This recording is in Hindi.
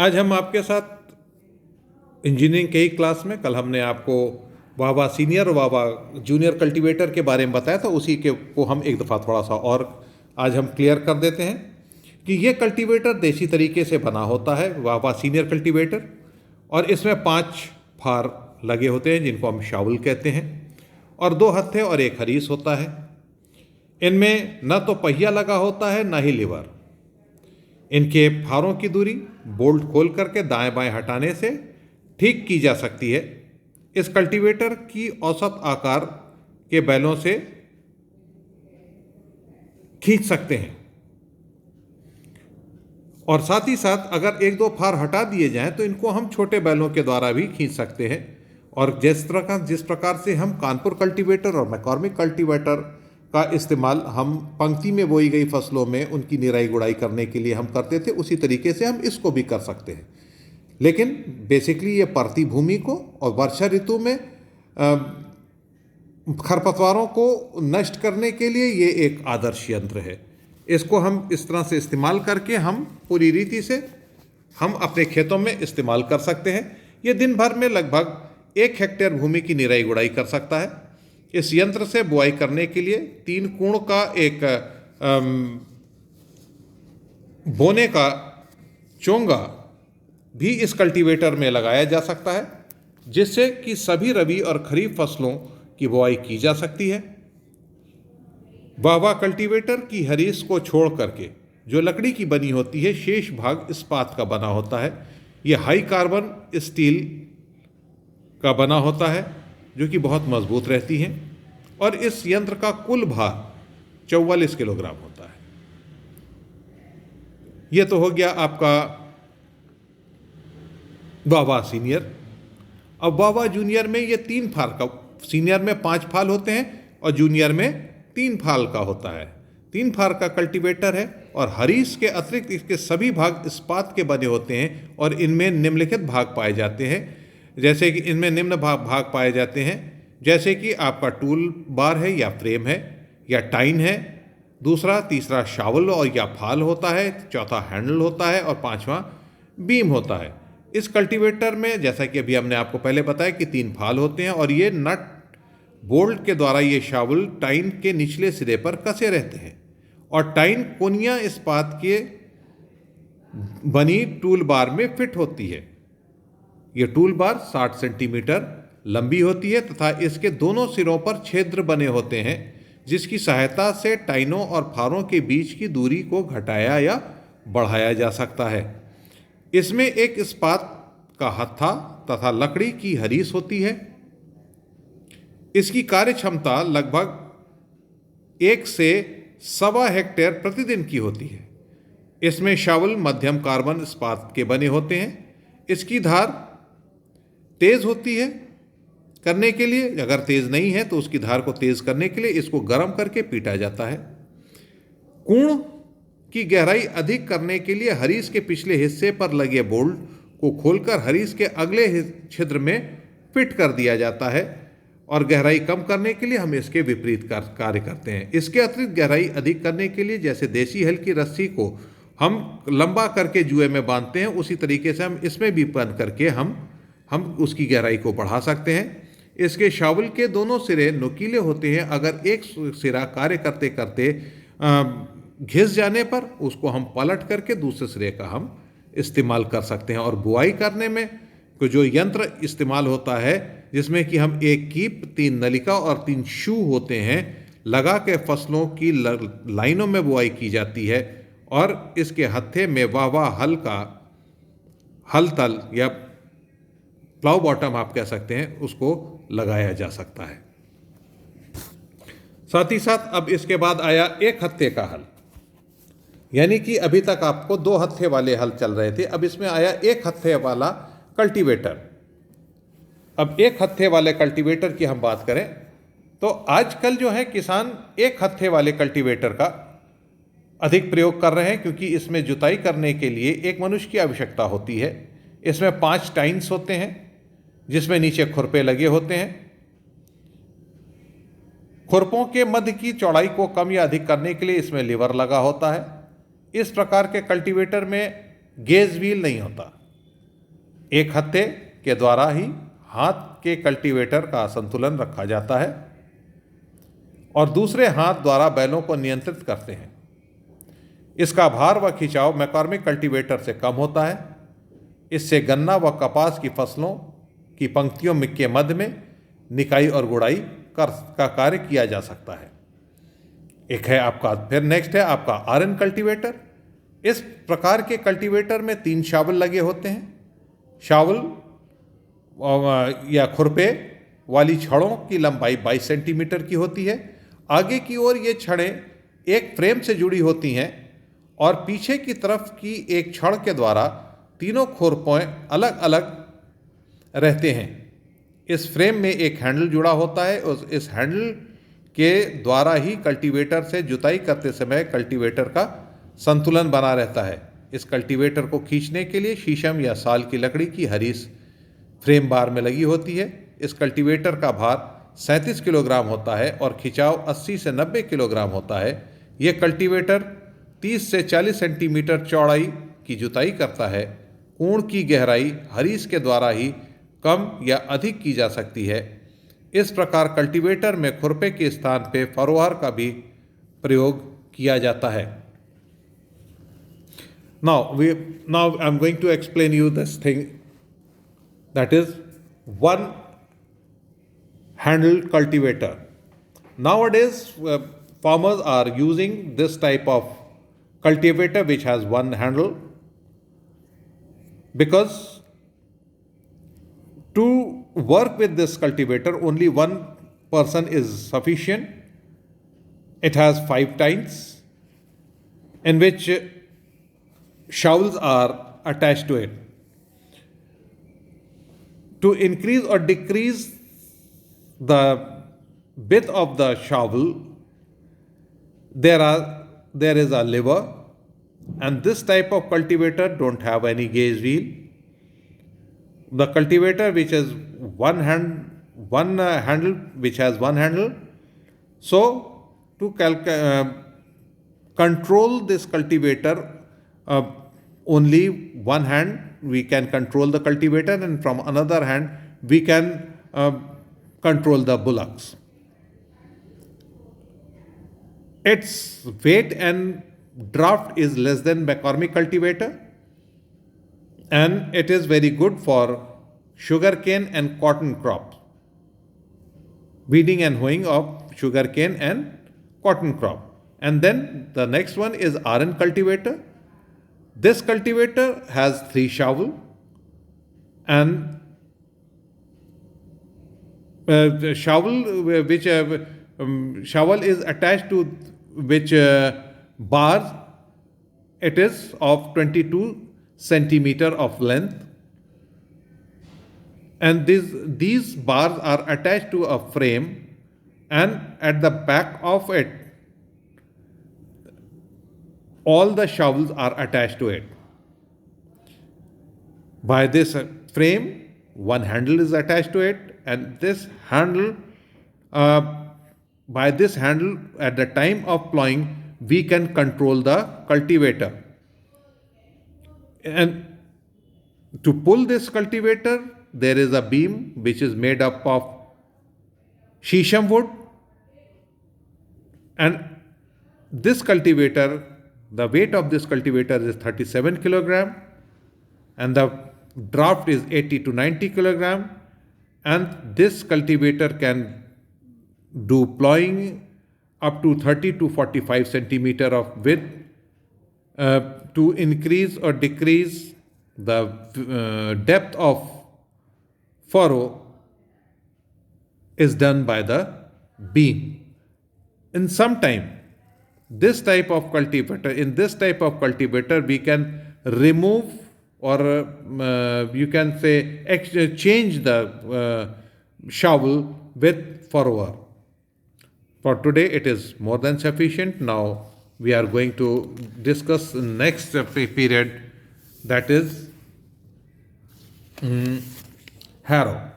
आज हम आपके साथ इंजीनियरिंग के ही क्लास में कल हमने आपको वावा सीनियर और वावा जूनियर कल्टीवेटर के बारे में बताया था, उसी के को हम एक दफ़ा थोड़ा सा और आज हम क्लियर कर देते हैं कि ये कल्टीवेटर देसी तरीके से बना होता है, वावा सीनियर कल्टीवेटर, और इसमें 5 फार लगे होते हैं जिनको हम शावल कहते हैं, और 2 हत्थे और 1 हरीस होता है। इनमें न तो पहिया लगा होता है न ही लीवर। इनके फारों की दूरी बोल्ट खोल करके दाएं बाएं हटाने से ठीक की जा सकती है। इस कल्टीवेटर की औसत आकार के बैलों से खींच सकते हैं, और साथ ही साथ अगर 1-2 फार हटा दिए जाएं तो इनको हम छोटे बैलों के द्वारा भी खींच सकते हैं। और जिस प्रकार से हम कानपुर कल्टीवेटर और मैकॉर्मिक कल्टीवेटर का इस्तेमाल हम पंक्ति में बोई गई फसलों में उनकी निराई गुड़ाई करने के लिए हम करते थे, उसी तरीके से हम इसको भी कर सकते हैं। लेकिन बेसिकली ये परती भूमि को और वर्षा ऋतु में खरपतवारों को नष्ट करने के लिए ये एक आदर्श यंत्र है। इसको हम इस तरह से इस्तेमाल करके हम पूरी रीति से हम अपने खेतों में इस्तेमाल कर सकते हैं। ये दिन भर में लगभग 1 हेक्टेयर भूमि की निराई गुड़ाई कर सकता है। इस यंत्र से बुआई करने के लिए 3 कूण का एक बोने का चोंगा भी इस कल्टीवेटर में लगाया जा सकता है, जिससे कि सभी रबी और खरीफ फसलों की बुआई की जा सकती है। वावा कल्टीवेटर की हरीस को छोड़ करके जो लकड़ी की बनी होती है, शेष भाग इस्पात का बना होता है। यह हाई कार्बन स्टील का बना होता है जो कि बहुत मजबूत रहती हैं, और इस यंत्र का कुल भार 44 किलोग्राम होता है। यह तो हो गया आपका वावा सीनियर। अब वावा जूनियर में ये 3 फाल का, सीनियर में 5 फाल होते हैं और जूनियर में 3 फाल का होता है। 3 फाल का कल्टीवेटर है, और हरीस के अतिरिक्त इसके सभी भाग इस्पात के बने होते हैं, और इनमें निम्नलिखित भाग पाए जाते हैं। जैसे कि इनमें निम्न भाग पाए जाते हैं, जैसे कि आपका टूल बार है या फ्रेम है या टाइन है, दूसरा तीसरा शावल और या फाल होता है, चौथा हैंडल होता है, और 5वां बीम होता है। इस कल्टीवेटर में जैसा कि अभी हमने आपको पहले बताया कि 3 फाल होते हैं, और ये नट बोल्ट के द्वारा ये शावल टाइन के निचले सिरे पर कसे रहते हैं, और टाइन कोनिया इस्पात के बनी टूल बार में फिट होती है। ये टूल बार 60 सेंटीमीटर लंबी होती है तथा इसके दोनों सिरों पर छिद्र बने होते हैं, जिसकी सहायता से टाइनों और फारों के बीच की दूरी को घटाया या बढ़ाया जा सकता है। इसमें एक इस्पात का हत्था तथा लकड़ी की हरीस होती है। इसकी कार्य क्षमता लगभग 1 से 1.25 हेक्टेयर प्रतिदिन की होती है। इसमें शावल मध्यम कार्बन इस्पात के बने होते हैं। इसकी धार तेज होती है करने के लिए, अगर तेज नहीं है तो उसकी धार को तेज करने के लिए इसको गर्म करके पीटा जाता है। कूण की गहराई अधिक करने के लिए हरीस के पिछले हिस्से पर लगे बोल्ट को खोलकर हरीस के अगले छिद्र में फिट कर दिया जाता है, और गहराई कम करने के लिए हम इसके विपरीत कार्य करते हैं। इसके अतिरिक्त गहराई अधिक करने के लिए जैसे देसी हल की रस्सी को हम लंबा करके जुए में बांधते हैं, उसी तरीके से हम इसमें भी बंद करके हम उसकी गहराई को बढ़ा सकते हैं। इसके शावल के दोनों सिरे नुकीले होते हैं। अगर एक सिरा कार्य करते करते घिस जाने पर उसको हम पलट करके दूसरे सिरे का हम इस्तेमाल कर सकते हैं। और बुआई करने में जो यंत्र इस्तेमाल होता है, जिसमें कि हम 1 कीप, 3 नलिका और 3 शू होते हैं, लगा के फसलों की लाइनों में बुआई की जाती है, और इसके हत्थे में वावा हल का हल तल या प्लाउ बॉटम आप कह सकते हैं, उसको लगाया जा सकता है। साथ ही साथ अब इसके बाद आया 1 हत्थे का हल, यानी कि अभी तक आपको 2 हत्थे वाले हल चल रहे थे, अब इसमें आया 1 हत्थे वाला कल्टीवेटर। अब 1 हत्थे वाले कल्टीवेटर की हम बात करें तो आजकल जो है किसान 1 हत्थे वाले कल्टीवेटर का अधिक प्रयोग कर रहे हैं, क्योंकि इसमें जुताई करने के लिए एक मनुष्य की आवश्यकता होती है। इसमें 5 टाइन्स होते हैं, जिसमें नीचे खुरपे लगे होते हैं। खुरपों के मध्य की चौड़ाई को कम या अधिक करने के लिए इसमें लीवर लगा होता है। इस प्रकार के कल्टीवेटर में गेज व्हील नहीं होता, एक हत्थे के द्वारा ही हाथ के कल्टीवेटर का संतुलन रखा जाता है और दूसरे हाथ द्वारा बैलों को नियंत्रित करते हैं। इसका भार व खिंचाव मैकॉर्मिक कल्टीवेटर से कम होता है। इससे गन्ना व कपास की फसलों की पंक्तियों के मध्य में निकाई और गुड़ाई का कार्य किया जा सकता है। एक है आपका, फिर नेक्स्ट है आपका आरएन कल्टीवेटर। इस प्रकार के कल्टीवेटर में 3 शावल लगे होते हैं। शावल या खुरपे वाली छड़ों की लंबाई 22 सेंटीमीटर की होती है। आगे की ओर ये छड़ें एक फ्रेम से जुड़ी होती हैं और पीछे की तरफ की एक छड़ के द्वारा तीनों खुरपों अलग अलग रहते हैं। इस फ्रेम में एक हैंडल जुड़ा होता है और इस हैंडल के द्वारा ही कल्टीवेटर से जुताई करते समय कल्टीवेटर का संतुलन बना रहता है। इस कल्टीवेटर को खींचने के लिए शीशम या साल की लकड़ी की हरीस फ्रेम बार में लगी होती है। इस कल्टीवेटर का भार 37 किलोग्राम होता है और खिंचाव 80 से 90 किलोग्राम होता है। यह कल्टीवेटर 30 से 40 सेंटीमीटर चौड़ाई की जुताई करता है। कोण की गहराई हरीस के द्वारा ही कम या अधिक की जा सकती है। इस प्रकार कल्टीवेटर में खुरपे के स्थान पे फरोहार का भी प्रयोग किया जाता है। Now I'm going to explain you this thing, that is one handle cultivator. Nowadays farmers are using this type of cultivator which has one handle, because to work with this cultivator only one person is sufficient. It has 5 tines in which shovels are attached to it. To increase or decrease the width of the shovel, there is a lever, and this type of cultivator don't have any gauge wheel. The cultivator which is handle which has one handle, so to control this cultivator, only one hand we can control the cultivator, and from another hand we can control the bullocks. Its weight and draft is less than McCormick cultivator, and it is very good for sugarcane and cotton crop, weeding and hoeing of sugarcane and cotton crop. And then the next one is RN cultivator. This cultivator has 3 shovel, and the shovel which shovel is attached to which bars. It is of 22 centimeter of length, and these bars are attached to a frame, and at the back of it all the shovels are attached to it. By this frame, one handle is attached to it, and this handle, by this handle at the time of plowing we can control the cultivator. And to pull this cultivator, there is a beam which is made up of shisham wood, and this cultivator, the weight of this cultivator is 37 kilogram, and the draft is 80 to 90 kilogram, and this cultivator can do plowing up to 30 to 45 centimeter of width. To increase or decrease the depth of furrow is done by the beam. In some time, in this type of cultivator we can remove, or you can say exchange the shovel with furrower. For today it is more than sufficient. Now we are going to discuss next period, that is harrow.